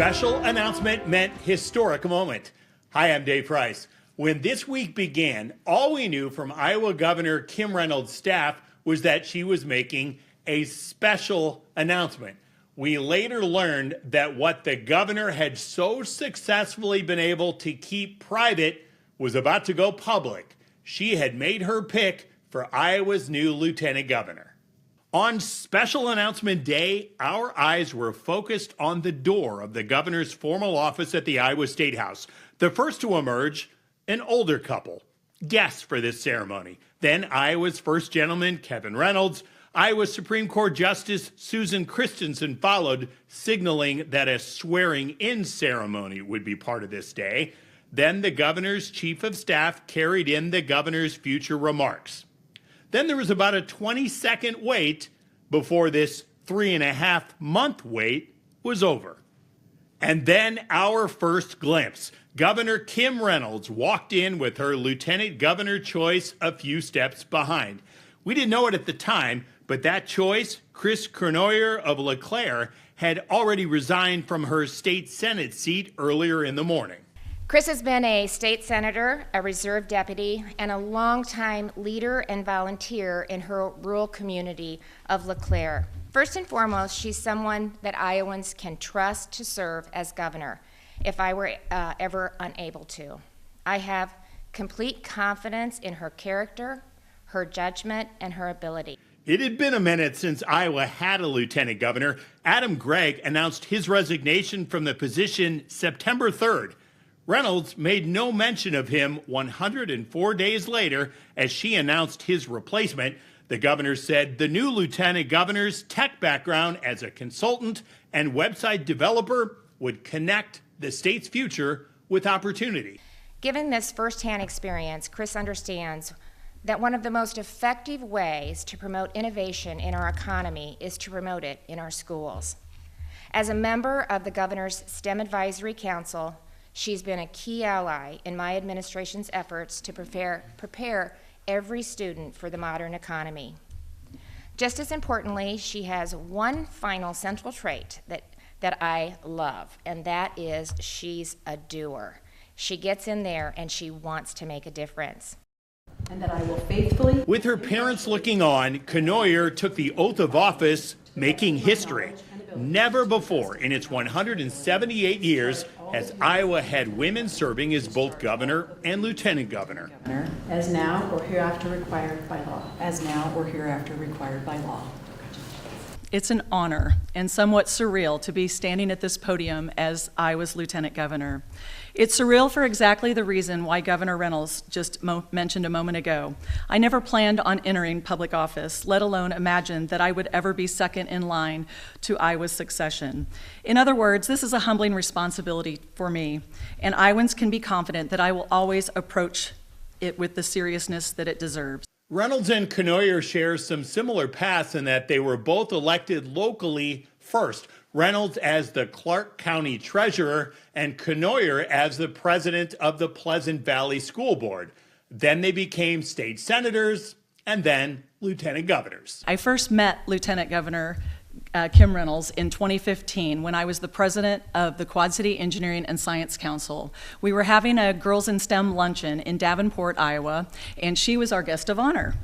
special announcement meant historic moment. Hi, I'm Dave Price. When this week began, all we knew from Iowa Governor Kim Reynolds' staff was that she was making a special announcement. We later learned that what the governor had so successfully been able to keep private was about to go public. She had made her pick for Iowa's new lieutenant governor. On special announcement day, our eyes were focused on the door of the governor's formal office at the Iowa State House. The first to emerge, an older couple, guests for this ceremony. Then Iowa's first gentleman, Kevin Reynolds. Iowa's Supreme Court Justice Susan Christensen followed, signaling that a swearing-in ceremony would be part of this day. Then the governor's chief of staff carried in the governor's future remarks. Then there was about a 20-second wait before this 3.5-month wait was over. And then our first glimpse. Governor Kim Reynolds walked in with her lieutenant governor choice a few steps behind. We didn't know it at the time, but that choice, Chris Cournoyer of LeClaire, had already resigned from her state Senate seat earlier in the morning. Chris has been a state senator, a reserve deputy, and a longtime leader and volunteer in her rural community of LeClaire. First and foremost, she's someone that Iowans can trust to serve as governor if I were ever unable to. I have complete confidence in her character, her judgment, and her ability. It had been a minute since Iowa had a lieutenant governor. Adam Gregg announced his resignation from the position September 3rd. Reynolds made no mention of him 104 days later as she announced his replacement. The governor said the new lieutenant governor's tech background as a consultant and website developer would connect the state's future with opportunity. Given this firsthand experience, Chris understands that one of the most effective ways to promote innovation in our economy is to promote it in our schools. As a member of the governor's STEM Advisory Council, she's been a key ally in my administration's efforts to prepare every student for the modern economy. Just as importantly, she has one final central trait that I love, and that is she's a doer. She gets in there and she wants to make a difference. And that I will faithfully... With her parents looking on, Cournoyer took the oath of office, making history. Never before in its 178 years has Iowa had women serving as both governor and lieutenant governor. As now or hereafter required by law. As now or hereafter required by law. It's an honor and somewhat surreal to be standing at this podium as Iowa's lieutenant governor. It's surreal for exactly the reason why Governor Reynolds just mentioned a moment ago. I never planned on entering public office, let alone imagined that I would ever be second in line to Iowa's succession. In other words, this is a humbling responsibility for me, and Iowans can be confident that I will always approach it with the seriousness that it deserves. Reynolds and Cournoyer share some similar paths in that they were both elected locally first. Reynolds as the Clark County Treasurer and Cournoyer as the president of the Pleasant Valley School Board. Then they became state senators and then lieutenant governors. I first met Lieutenant Governor Kim Reynolds in 2015 when I was the president of the Quad City Engineering and Science Council. We were having a Girls in STEM luncheon in Davenport, Iowa, and she was our guest of honor.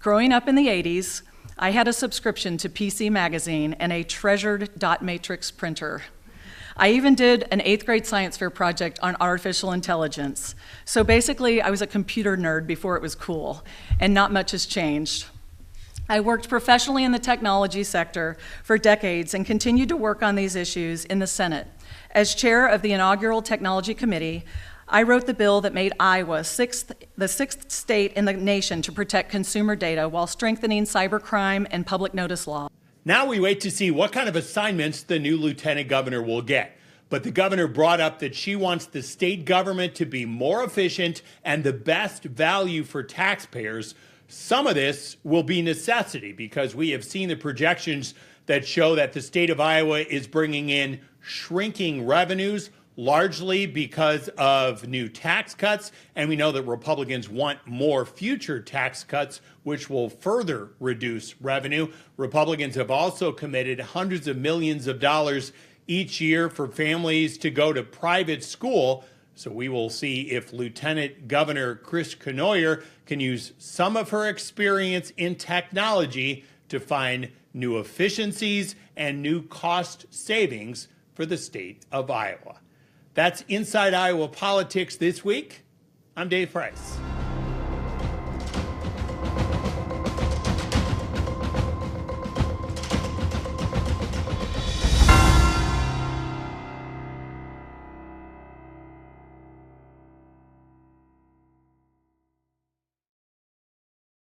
Growing up in the 80s, I had a subscription to PC Magazine and a treasured dot matrix printer. I even did an 8th grade science fair project on artificial intelligence. So basically, I was a computer nerd before it was cool, and not much has changed. I worked professionally in the technology sector for decades and continued to work on these issues in the Senate. As chair of the inaugural Technology Committee, I wrote the bill that made Iowa the sixth state in the nation to protect consumer data while strengthening cybercrime and public notice law. Now we wait to see what kind of assignments the new lieutenant governor will get. But the governor brought up that she wants the state government to be more efficient and the best value for taxpayers. Some of this will be necessity because we have seen the projections that show that the state of Iowa is bringing in shrinking revenues, largely because of new tax cuts. And we know that Republicans want more future tax cuts, which will further reduce revenue. Republicans have also committed hundreds of millions of dollars each year for families to go to private school. So we will see if Lieutenant Governor Chris Cournoyer can use some of her experience in technology to find new efficiencies and new cost savings for the state of Iowa. That's Inside Iowa Politics this week. I'm Dave Price.